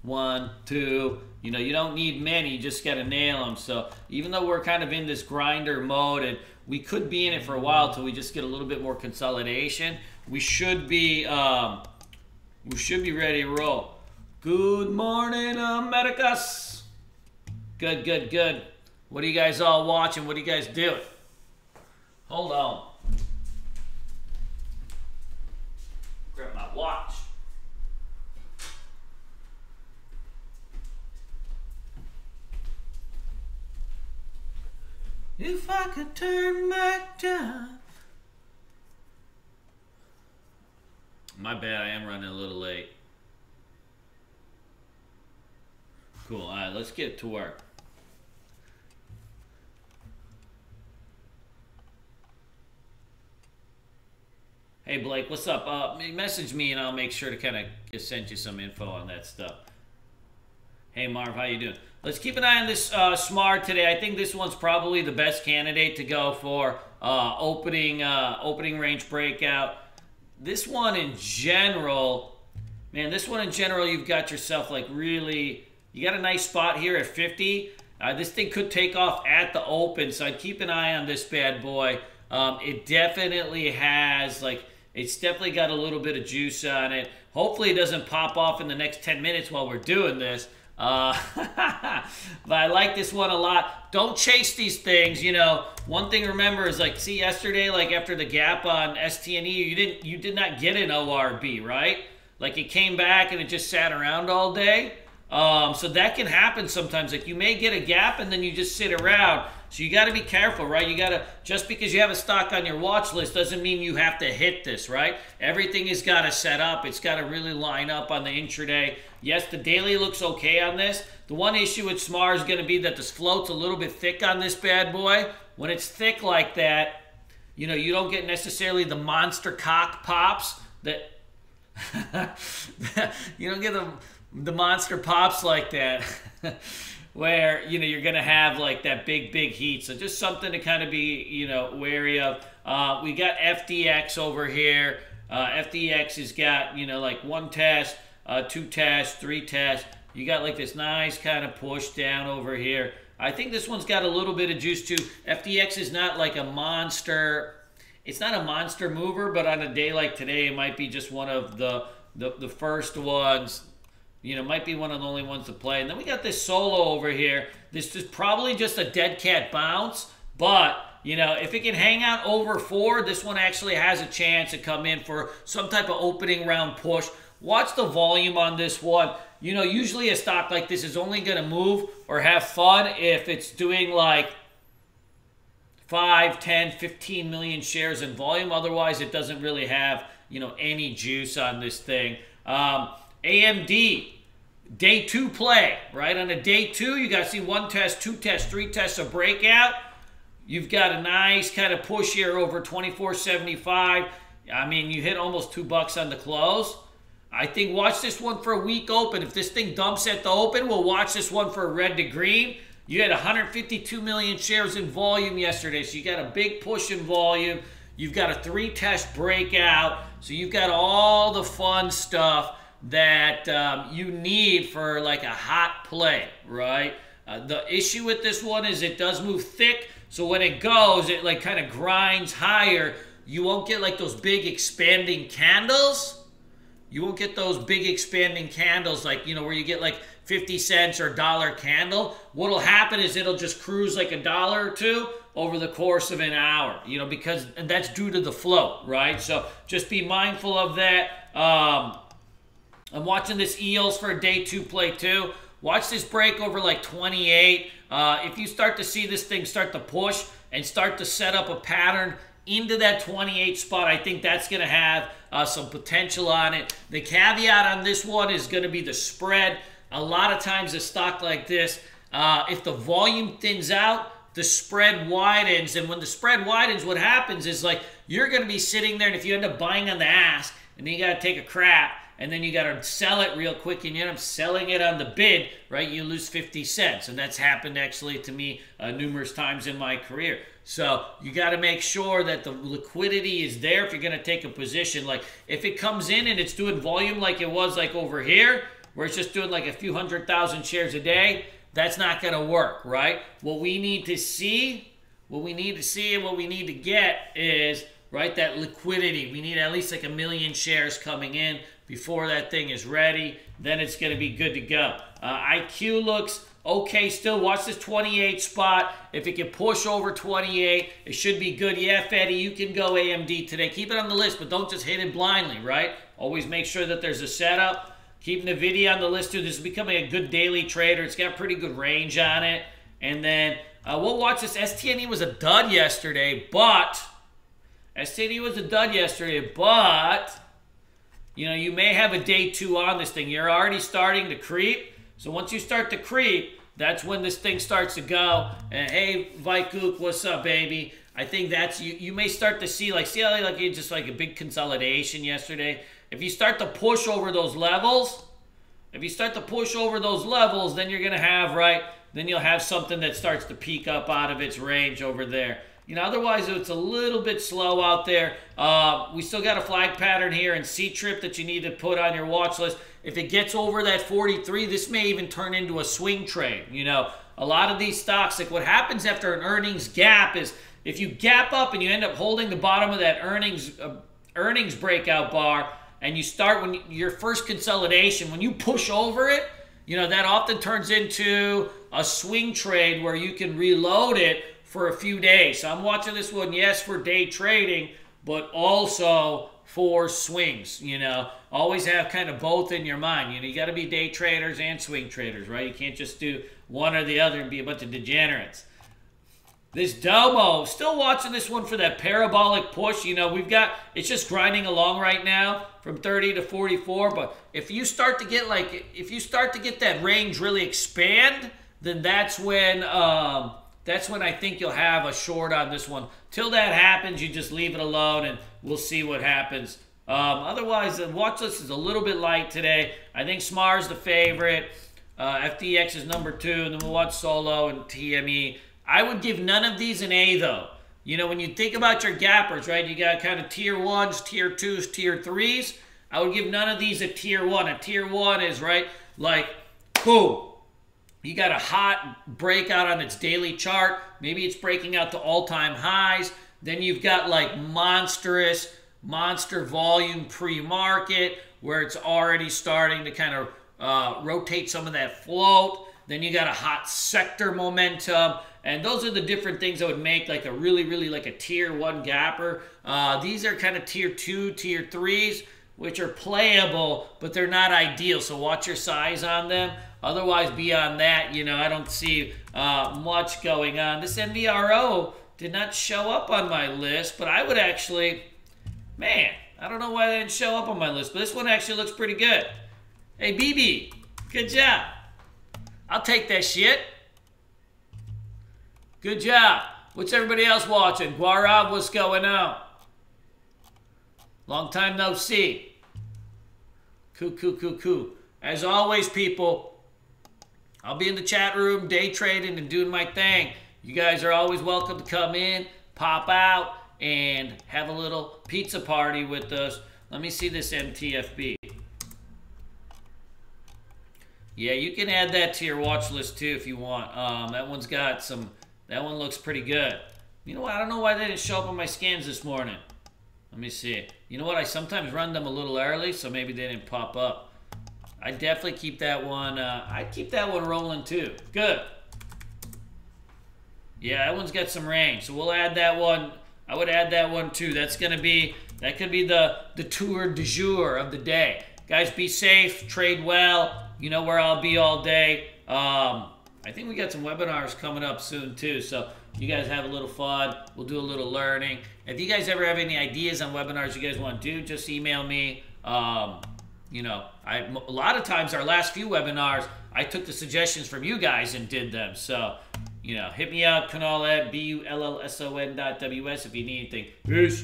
1, 2. You know, you don't need many, you just got to nail them. So even though we're kind of in this grinder mode and we could be in it for a while till we just get a little bit more consolidation, we should be ready to roll. Good morning, Americas. Good, good, good. What are you guys all watching? What are you guys doing? Hold on. Grab my watch. If I could turn back time. My bad, I am running a little late. Cool, all right, let's get to work. Hey Blake, what's up? Message me and I'll make sure to kind of send you some info on that stuff. Hey Marv, how you doing? Let's keep an eye on this Smart today. I think this one's probably the best candidate to go for opening range breakout. This one in general, man, you've got yourself like really, you got a nice spot here at 50. This thing could take off at the open, so I'd keep an eye on this bad boy. It definitely has, like, it's definitely got a little bit of juice on it. Hopefully it doesn't pop off in the next 10 minutes while we're doing this. But I like this one a lot. Don't chase these things, you know. One thing to remember is, like, see yesterday, like after the gap on STNE, you did not get an ORB, right? Like it came back and it just sat around all day. So that can happen sometimes. Like you may get a gap and then you just sit around. So you got to be careful, right? You got to, just because you have a stock on your watch list doesn't mean you have to hit this, right? Everything has got to set up. It's got to really line up on the intraday. Yes, the daily looks okay on this. The one issue with SMAR is going to be that this float's a little bit thick on this bad boy. When it's thick like that, you know, you don't get necessarily the monster cock pops that you don't get the monster pops like that where, you know, you're going to have like that big heat. So just something to kind of be, you know, wary of. We got FDX over here. FDX has got, you know, like 1 test, 2 tests, 3 tests. You got like this nice kind of push down over here. I think this one's got a little bit of juice too. FDX is not like a monster. It's not a monster mover, but on a day like today, it might be just one of the first ones. You know, might be one of the only ones to play. And then we got this solo over here. This is probably just a dead cat bounce. But, you know, if it can hang out over 4, this one actually has a chance to come in for some type of opening round push. Watch the volume on this one. You know, usually a stock like this is only going to move or have fun if it's doing like 5, 10, 15 million shares in volume. Otherwise, it doesn't really have, you know, any juice on this thing. AMD, day 2 play, right? On a day 2, you got to see 1 test, 2 tests, 3 tests, a breakout. You've got a nice kind of push here over 24.75. I mean, you hit almost $2 on the close. I think watch this one for a week open. If this thing dumps at the open, we'll watch this one for a red to green. You had 152 million shares in volume yesterday, so you got a big push in volume. You've got a 3-test breakout, so you've got all the fun stuff that you need for like a hot play, right? The issue with this one is it does move thick, so when it goes, it like kind of grinds higher. You won't get like those big expanding candles. You won't get those big expanding candles like, you know, where you get like 50 cents or $1 candle. What'll happen is it'll just cruise like $1 or $2 over the course of an hour, you know, because and that's due to the float, right? So just be mindful of that. I'm watching this EOS for a day 2 play too. Watch this break over like 28. If you start to see this thing start to push and start to set up a pattern into that 28 spot, I think that's going to have some potential on it. The caveat on this one is going to be the spread. A lot of times a stock like this, if the volume thins out, the spread widens. And when the spread widens, what happens is like you're going to be sitting there, and if you end up buying on the ask, and then you got to take a crap, and then you got to sell it real quick, and you end up selling it on the bid, right? You lose 50 cents. And that's happened actually to me numerous times in my career. So you got to make sure that the liquidity is there if you're going to take a position. Like if it comes in and it's doing volume like it was like over here, where it's just doing like a few 100,000 shares a day, that's not going to work, right? What we need to see and what we need to get is, right, that liquidity. We need at least like 1 million shares coming in before that thing is ready. Then it's going to be good to go. IQ looks okay still. Watch this 28 spot. If it can push over 28, it should be good. Yeah, Fetty, you can go AMD today. Keep it on the list, but don't just hit it blindly, right? Always make sure that there's a setup. Keeping the video on the list, too. This is becoming a good daily trader. It's got pretty good range on it. And then we'll watch this. STNE was a dud yesterday, but... you know, you may have a day 2 on this thing. You're already starting to creep. So once you start to creep, that's when this thing starts to go. And hey, Vaikuk, what's up, baby? I think that's, you may start to see, like, see how like it's just like a big consolidation yesterday? If you start to push over those levels, then you're going to have, right, then you'll have something that starts to peak up out of its range over there. You know, otherwise it's a little bit slow out there. We still got a flag pattern here and C-trip that you need to put on your watch list. If it gets over that 43, this may even turn into a swing trade. You know, a lot of these stocks, like what happens after an earnings gap is if you gap up and you end up holding the bottom of that earnings breakout bar, and you start when your first consolidation, when you push over it, you know, that often turns into a swing trade where you can reload it for a few days. So I'm watching this one, yes, for day trading, but also for swings. You know, always have kind of both in your mind. You know, you got to be day traders and swing traders, right? You can't just do one or the other and be a bunch of degenerates. This Domo, still watching this one for that parabolic push. You know, it's just grinding along right now from 30 to 44. But if you start to get that range really expand, then that's when I think you'll have a short on this one. Till that happens, you just leave it alone and we'll see what happens. Otherwise, the watch list is a little bit light today. I think SMAR's the favorite. FDX is number 2, and then we'll watch Solo and TME. I would give none of these an A, though. You know, when you think about your gappers, right, you got kind of tier 1s, tier 2s, tier 3s. I would give none of these a tier 1. A tier 1 is, right, like, boom. You got a hot breakout on its daily chart. Maybe it's breaking out to all-time highs. Then you've got, like, monster volume pre-market where it's already starting to kind of rotate some of that float. Then you got a hot sector momentum. And those are the different things that would make like a really like a tier 1 gapper. These are kind of tier 2, tier 3s, which are playable, but they're not ideal. So watch your size on them. Otherwise, beyond that, you know, I don't see much going on. This NVRO did not show up on my list, but I would actually, man, I don't know why they didn't show up on my list, but this one actually looks pretty good. Hey, BB, good job. I'll take that shit. Good job. What's everybody else watching? Guarav, what's going on? Long time no see. Cool. As always, people, I'll be in the chat room day trading and doing my thing. You guys are always welcome to come in, pop out, and have a little pizza party with us. Let me see this MTFB. Yeah, you can add that to your watch list too if you want. That one's got some... That one looks pretty good. You know what? I don't know why they didn't show up on my scans this morning. Let me see. You know what? I sometimes run them a little early, so maybe they didn't pop up. I definitely keep that one. I'd keep that one rolling too. Good. Yeah, that one's got some range, so we'll add that one. I would add that one too. That could be the tour du jour of the day. Guys, be safe. Trade well. You know where I'll be all day. I think we got some webinars coming up soon too, so you guys have a little fun. We'll do a little learning. If you guys ever have any ideas on webinars you guys want to do, just email me. You know, a lot of times our last few webinars, I took the suggestions from you guys and did them. So, you know, hit me up, Kunal at BULLSON.WS if you need anything. Peace.